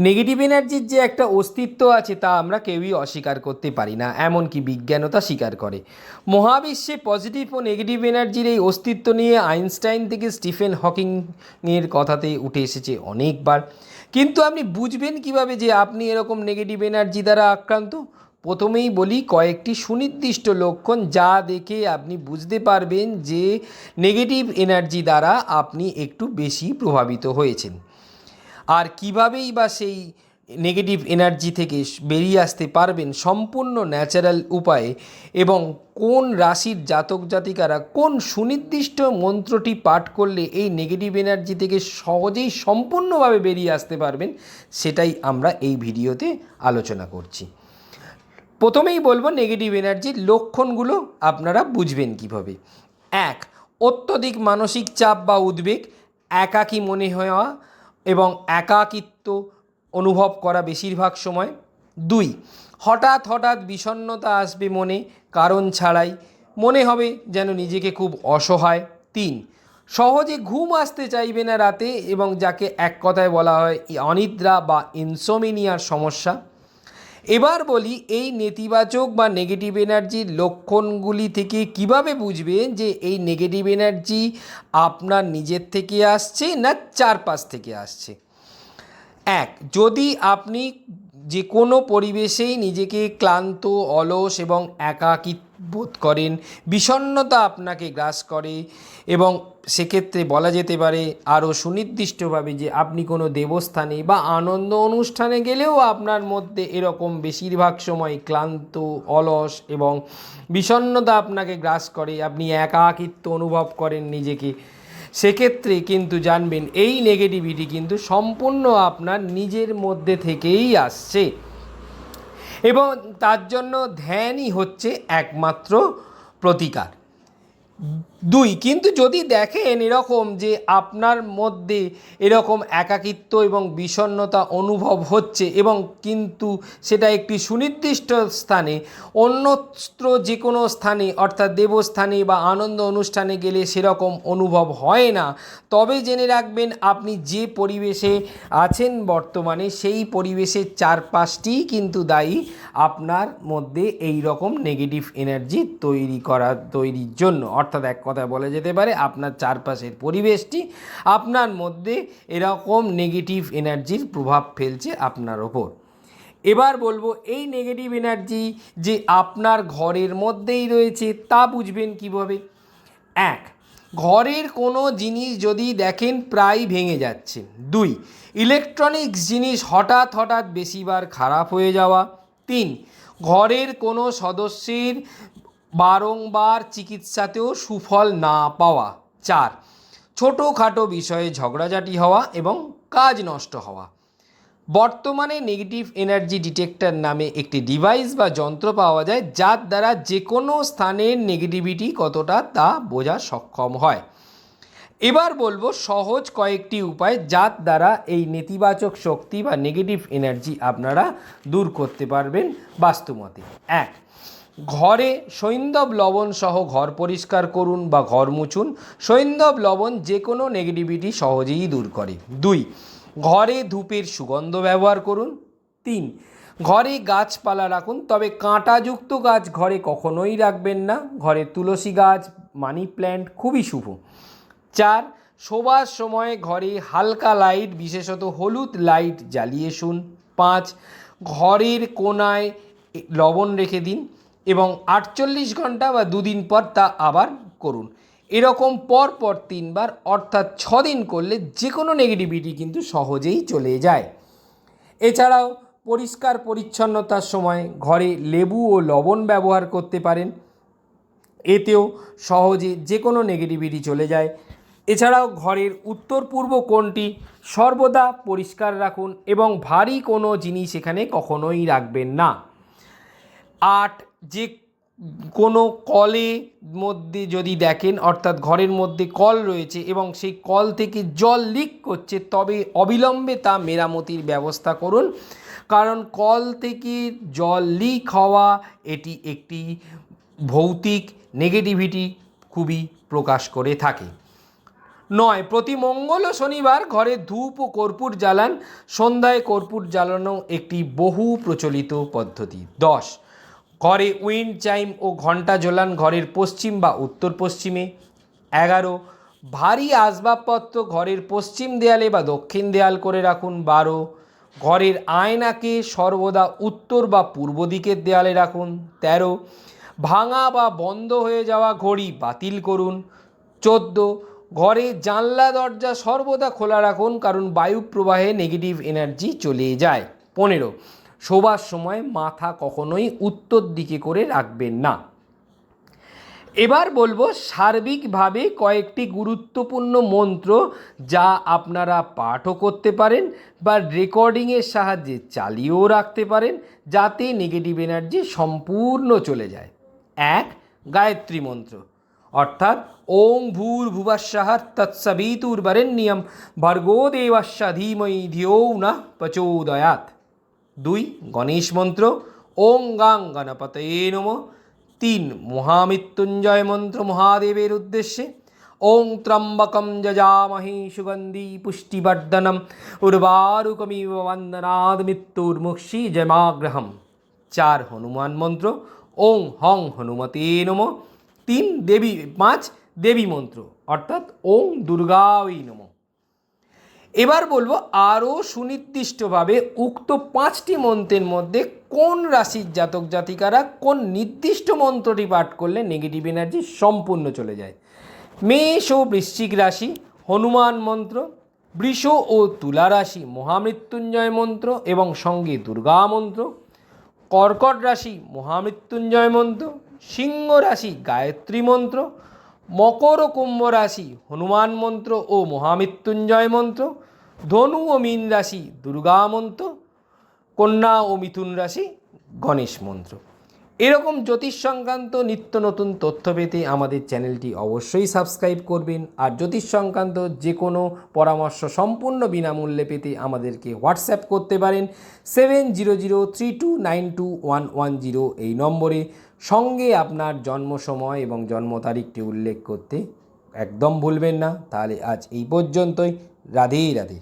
Negative এনার্জির যে একটা অস্তিত্ব আছে তা আমরা কেউই অস্বীকার করতে পারি না, এমনকি বিজ্ঞানও তা স্বীকার করে। মহাবিশ্বে পজিটিভ ও নেগেটিভ এনার্জির এই অস্তিত্ব নিয়ে আইনস্টাইন থেকে স্টিফেন হকিংয়ের কথাতে উঠে এসেছে অনেকবার। কিন্তু আপনি বুঝবেন কিভাবে যে আপনি এরকম নেগেটিভ এনার্জি দ্বারা আক্রান্ত? প্রথমেই বলি কয়েকটি সুনির্দিষ্ট লক্ষণ যা দেখে আপনি বুঝতে পারবেন যে নেগেটিভ এনার্জি দ্বারা আপনি একটু বেশি প্রভাবিত হয়েছেন। আর কীভাবেই বা সেই নেগেটিভ এনার্জি থেকে বেরিয়ে আসতে পারবেন সম্পূর্ণ ন্যাচারাল উপায়ে, এবং কোন রাশির জাতক জাতিকারা কোন সুনির্দিষ্ট মন্ত্রটি পাঠ করলে এই নেগেটিভ এনার্জি থেকে সহজেই সম্পূর্ণভাবে বেরিয়ে আসতে পারবেন, সেটাই আমরা এই ভিডিওতে আলোচনা করছি। প্রথমেই বলবো নেগেটিভ এনার্জির লক্ষণগুলো আপনারা বুঝবেন কিভাবে। 1. অত্যধিক মানসিক চাপ বা উদ্বেগ, একাকী মনে হওয়া এবং একাকিত্ব অনুভব করা বেশিরভাগ সময়। 2. হঠাৎ হঠাৎ বিষণ্ণতা আসবে মনে, কারণ ছাড়াই মনে হবে যেন নিজেকে খুব অসহায়। 3. সহজে ঘুম আসতে চাইবে না রাতে, এবং যাকে এক কথায় বলা হয় অনিদ্রা বা ইনসোমিনিয়ার সমস্যা। এবার বলি এই নেতিবাচক বা নেগেটিভ এনার্জির লক্ষণগুলি থেকে কিভাবে বুঝবেন যে এই নেগেটিভ এনার্জি আপনার নিজের থেকে আসছে না চারপাশ থেকে আসছে। 1. যদি আপনি যে কোনো পরিবেশেই নিজেকে ক্লান্ত, অলস এবং একাকী বোধ করেন, বিষণ্ণতা আপনাকে গ্রাস করে, এবং সেক্ষেত্রে বলা যেতে পারে আরও সুনির্দিষ্টভাবে যে আপনি কোনো দেবস্থানে বা আনন্দ অনুষ্ঠানে গেলেও আপনার মধ্যে এরকম বেশিরভাগ সময় ক্লান্ত, অলস এবং বিষণ্ণতা আপনাকে গ্রাস করে, আপনি একাকিত্ব অনুভব করেন নিজেকে, সেক্ষেত্রে কিন্তু জানবেন এই নেগেটিভিটি কিন্তু সম্পূর্ণ আপনার নিজের মধ্যে থেকেই আসছে, এবং তার জন্য ধ্যানই হচ্ছে একমাত্র প্রতিকার। 2. কিন্তু যদি দেখেন এরকম যে আপনার মধ্যে এরকম একাকিত্ব এবং বিষণ্ণতা অনুভব হচ্ছে, এবং কিন্তু সেটা একটি সুনির্দিষ্ট স্থানে, অন্যত্র যে কোনো স্থানে অর্থাৎ দেবস্থানে বা আনন্দ অনুষ্ঠানে গেলে সেরকম অনুভব হয় না, তবে জেনে রাখবেন আপনি যে পরিবেশে আছেন বর্তমানে সেই পরিবেশের চারপাশটিই কিন্তু দায়ী আপনার মধ্যে এই রকম নেগেটিভ এনার্জি তৈরির জন্য। অর্থাৎ এক কথায় বলা যেতে পারে আপনার চারপাশের পরিবেশটি আপনার মধ্যে এরকম নেগেটিভ এনার্জির প্রভাব ফেলছে আপনার ওপর। এবার বলবো এই নেগেটিভ এনার্জি যে আপনার ঘরের মধ্যেই রয়েছে তা বুঝবেন কিভাবে। 1. ঘরের কোনো জিনিস যদি দেখেন প্রায় ভেঙে যাচ্ছে। 2. ইলেকট্রনিক্স জিনিস হঠাৎ হঠাৎ বেশিবার খারাপ হয়ে যাওয়া। 3. ঘরের কোনো সদস্যের বারংবার চিকিৎসাতেও সুফল না পাওয়া। 4. ছোটোখাটো বিষয়ে ঝগড়াঝাটি হওয়া এবং কাজ নষ্ট হওয়া। বর্তমানে নেগেটিভ এনার্জি ডিটেক্টর নামে একটি ডিভাইস বা যন্ত্র পাওয়া যায়, যার দ্বারা যে কোনো স্থানের নেগেটিভিটি কতটা তা বোঝা সক্ষম হয়। এবার বলবো সহজ কয়েকটি উপায় যার দ্বারা এই নেতিবাচক শক্তি বা নেগেটিভ এনার্জি আপনারা দূর করতে পারবেন বাস্তুমতে। 1. ঘরে সৈন্ধব লবণ সহ ঘর পরিষ্কার করুন বা ঘর মুছুন। সৈন্ধব লবণ যে কোনো নেগেটিভিটি সহজেই দূর করে। 2. ঘরে ধূপের সুগন্ধ ব্যবহার করুন। 3. ঘরে গাছপালা রাখুন, তবে কাঁটাযুক্ত গাছ ঘরে কখনোই রাখবেন না। ঘরে তুলসী গাছ, মানি প্ল্যান্ট খুবই শুভ। 4. শোবার সময় ঘরে হালকা লাইট, বিশেষত হলুদ লাইট জ্বালিয়ে শুন। 5. ঘরের কোণায় লবণ রেখে দিন এবং 48 ঘন্টা বা 2 দিন পর তা আবার করুন। এরকম পর 3 বার অর্থাৎ 6 দিন করলে যে কোনো নেগেটিভিটি কিন্তু সহজেই চলে যায়। এছাড়াও পরিষ্কার পরিচ্ছন্নতার সময় ঘরে লেবু ও লবণ ব্যবহার করতে পারেন, এতেও সহজে যে কোনো নেগেটিভিটি চলে যায়। এছাড়াও ঘরের উত্তর পূর্ব কোণটি সর্বদা পরিষ্কার রাখুন এবং ভারী কোনো জিনিস এখানে কখনোই রাখবেন না। 8. যে কোনো কলের মধ্যে যদি দেখেন অর্থাৎ ঘরের মধ্যে কল রয়েছে এবং সেই কল থেকে জল লিক করছে, তবে অবিলম্বে তা মেরামতির ব্যবস্থা করুন, কারণ কল থেকে জল লিক হওয়া এটি একটি ভৌতিক নেগেটিভিটি খুবই প্রকাশ করে থাকে। 9 প্রতি মঙ্গল ও শনিবার ঘরে ধূপ ও কর্পূর জ্বালান। সন্ধ্যায় কর্পূর জ্বালানো একটি বহু প্রচলিত পদ্ধতি। 10 ঘরে উইন্ড চাইম ও ঘণ্টা জ্বালান ঘরের পশ্চিম বা উত্তর পশ্চিমে। 11 ভারী আসবাবপত্র ঘরের পশ্চিম দেয়ালে বা দক্ষিণ দেয়াল করে রাখুন। 12 ঘরের আয়নাকে সর্বদা উত্তর বা পূর্ব দিকের দেয়ালে রাখুন। 13 ভাঙা বা বন্ধ হয়ে যাওয়া ঘড়ি বাতিল করুন। 14 ঘরে জানলা দরজা সর্বদা খোলা রাখুন, কারণ বায়ু প্রবাহে নেগেটিভ এনার্জি চলে যায়। 15 শোবার সময় মাথা কখনোই উত্তর দিকে করে রাখবেন না। এবার বলবো সার্বিকভাবে কয়েকটি গুরুত্বপূর্ণ মন্ত্র যা আপনারা পাঠও করতে পারেন বা রেকর্ডিংয়ের সাহায্যে চালিয়েও রাখতে পারেন, যাতে নেগেটিভ এনার্জি সম্পূর্ণ চলে যায়। 1 গায়ত্রী মন্ত্র, অর্থাৎ ওং ভূর্ভুবস্সুঃ তৎসবিতুর্বরেণ্যং ভর্গো দেবস্য ধীমহি ধিয়ো নঃ প্রচোদয়াৎ। 2 গণেশ মন্ত্র, ওং গাং গণপতয়ে নমঃ। 3 মহামৃত্যুঞ্জয় মন্ত্র মহাদেবের উদ্দেশ্যে, ওং ত্র্যম্বকম যজামহে সুগন্ধি পুষ্টিবর্ধনম উর্বারুকমিব বন্দনাদ মৃত্যুর্মুক্ষীযমাগ্রহম। 4 হনুমান মন্ত্র, ওং হং হনুমতে নমঃ। 5 দেবী মন্ত্র, অর্থাৎ ওং দুর্গায় নমঃ। এবার বলবো আরও সুনির্দিষ্টভাবে উক্ত 5টি মন্ত্রের মধ্যে কোন রাশির জাতক জাতিকারা কোন নির্দিষ্ট মন্ত্রটি পাঠ করলে নেগেটিভ এনার্জি সম্পূর্ণ চলে যায়। মেষ ও বৃশ্চিক রাশি হনুমান মন্ত্র, বৃষ ও তুলা রাশি মহামৃত্যুঞ্জয় মন্ত্র এবং সঙ্গে দুর্গা মন্ত্র, কর্কট রাশি মহামৃত্যুঞ্জয় মন্ত্র, সিংহ রাশি গায়ত্রী মন্ত্র, মকর ও কুম্ভ রাশি হনুমান মন্ত্র ও মহামৃত্যুঞ্জয় মন্ত্র, ধনু ও মীন রাশি দুর্গা মন্ত্র, কন্যা ও মিথুন রাশি গণেশ মন্ত্র। এরকম জ্যোতিষ সংক্রান্ত নিত্য নতুন তথ্য পেতে আমাদের চ্যানেলটি অবশ্যই সাবস্ক্রাইব করবেন। আর জ্যোতিষ সংক্রান্ত যে কোনো পরামর্শ সম্পূর্ণ বিনামূল্যে পেতে আমাদেরকে হোয়াটসঅ্যাপ করতে পারেন 7003292110 এই নম্বরে। সঙ্গে আপনার জন্ম সময় এবং জন্ম তারিখটি উল্লেখ করতে একদম ভুলবেন না। তাহলে আজ এই পর্যন্তই। রাধে রাধে।